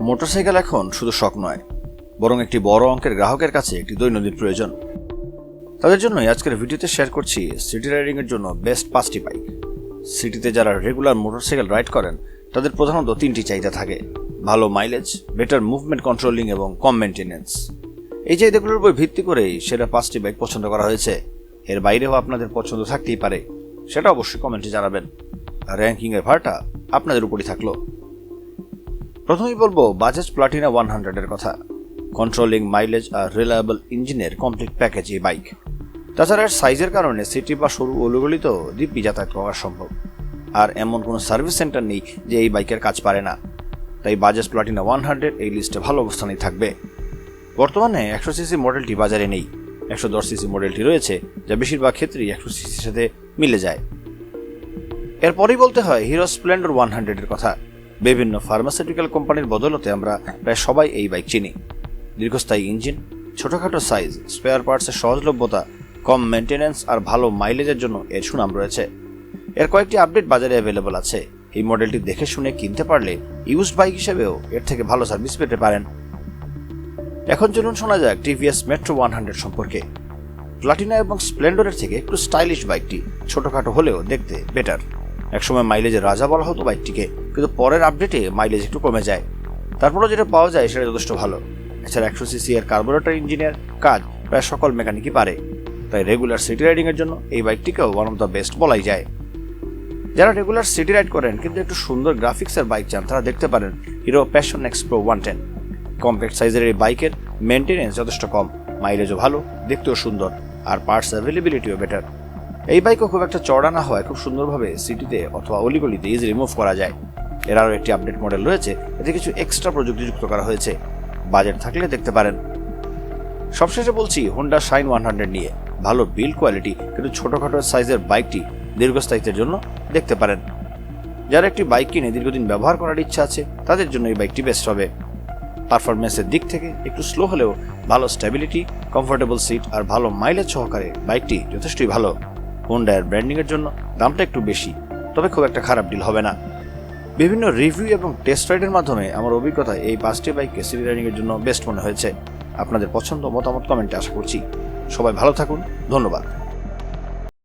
Motorcycle এখন শুধু শখ নয়, বরং একটি বড় অঙ্কের গ্রাহকের কাছে একটি দৈনন্দিন প্রয়োজন। তাদের জন্যই আজকের ভিডিওতে শেয়ার করছি সিটি রাইডিং এর জন্য বেস্ট 5টি বাইক। সিটিতে যারা রেগুলার মোটরসাইকেল রাইড করেন তাদের প্রধানত 3টি চাহিদা থাকে: ভালো মাইলেজ, বেটার মুভমেন্ট কন্ট্রোলিং এবং কম মেনটেন্যান্স। এই চাহিদাগুলোর উপর ভিত্তি করেই সেরা 5টি বাইক পছন্দ করা হয়েছে। এর বাইরেও আপনাদের পছন্দ থাকতেই পারে, সেটা অবশ্যই কমেন্টে জানাবেন। র্যাঙ্কিং এর ভারটা আপনাদের উপরই থাকলো। প্রথমেই বলবো বাজাজ প্লাটিনা 100 এর কথা। কন্ট্রোলিং, মাইলেজ আর রিলায়েবল ইঞ্জিনের কমপ্লিট প্যাকেজ এই বাইক। তাছাড়া এর সাইজের কারণে সিটি বা সরু অলিগলিতেও দিব্যি যাতায়াত করা সম্ভব। আর এমন কোনো সার্ভিস সেন্টার নেই যে এই বাইকের কাজ পারে না। তাই বাজাজ প্লাটিনা 100 এই লিস্টে ভালো অবস্থানেই থাকবে। বর্তমানে 100 সিসি মডেলটি বাজারে নেই। 110 সিসি মডেলটি রয়েছে, যা বেশিরভাগ ক্ষেত্রেই 100 সিসির সাথে মিলে যায়। এরপরই বলতে হয় হিরো স্প্লেন্ডার 100 এর কথা। বিভিন্ন ফার্মাসিউটিক্যাল কোম্পানির বদৌলতে আমরা প্রায় সবাই এই বাইক চিনি। দীর্ঘস্থায়ী ইঞ্জিন, ছোটখাটো সাইজ, স্পেয়ার পার্টসের সহজলভ্যতা, কম মেনটেন্যান্স আর ভালো মাইলেজের জন্য এর সুনাম রয়েছে। এর কয়েকটি আপডেট বাজারে অ্যাভেলেবল আছে। এই মডেলটি দেখে শুনে কিনতে পারলে ইউজড বাইক হিসেবেও এর থেকে ভালো সার্ভিস পেতে পারেন। এখন চলুন শোনা যাক টিভিএস মেট্রো 100 সম্পর্কে। প্লাটিনা এবং স্প্লেন্ডারের থেকে একটু স্টাইলিশ বাইকটি, ছোটখাটো হলেও দেখতে বেটার। একসময় মাইলেজের রাজা বলা হতো বাইকটিকে, কিন্তু পরের আপডেটে মাইলেজ একটু কমে যায়। তারপরেও যেটা পাওয়া যায় সেটা যথেষ্ট ভালো। এছাড়া 100 সিসি এর কার্বোরেটর ইঞ্জিনের কাজ প্রায় সকল মেকানিকই পারে। তাই রেগুলার সিটি রাইডিং এর জন্য এই বাইকটিকেও ওয়ান অফ দ্য বেস্ট বলাই যায়। যারা রেগুলার সিটি রাইড করেন কিন্তু একটু সুন্দর গ্রাফিক্সের বাইক চান, তারা দেখতে পারেন hero passion x pro 110। Compact সাইজের এই বাইকের মেনটেন্যান্স যথেষ্ট কম, মাইলেজও ভালো, দেখতেও সুন্দর, আর পার্টস অ্যাভেলেবিলিটিও বেটার। এই বাইকও খুব একটা চড়া না হয় খুব সুন্দরভাবে সিটিতে অথবা অলিগলিতে ইজিলি মুভ করা যায়। এর আরও একটি আপডেট মডেল রয়েছে, এতে কিছু এক্সট্রা প্রযুক্তি যুক্ত করা হয়েছে। বাজেট থাকলে দেখতে পারেন। সবশেষে বলছি হোন্ডা শাইন 100 নিয়ে। ভালো বিল্ড কোয়ালিটি কিন্তু ছোটখাটো সাইজের বাইকটি দীর্ঘস্থায়িত্বের জন্য দেখতে পারেন। যারা একটি বাইক কিনে দীর্ঘদিন ব্যবহার করার ইচ্ছা আছে তাদের জন্য এই বাইকটি বেস্ট হবে। পারফরমেন্সের দিক থেকে একটু স্লো হলেও ভালো স্টেবিলিটি, কমফোর্টেবল সিট আর ভালো মাইলেজ সহকারে বাইকটি যথেষ্টই ভালো। হোন্ডা এর ব্র্যান্ডিং এর জন্য দামটা একটু বেশি, তবে খুব একটা খারাপ ডিল হবে না। বিভিন্ন রিভিউ এবং টেস্ট রাইডের মাধ্যমে আমার অভিজ্ঞতায় এই 5টি বাইককে সিটি রাইডিং এর জন্য বেস্ট মনে হয়েছে। আপনাদের পছন্দ মতামত কমেন্টে আশা করছি। সবাই ভালো থাকুন, ধন্যবাদ।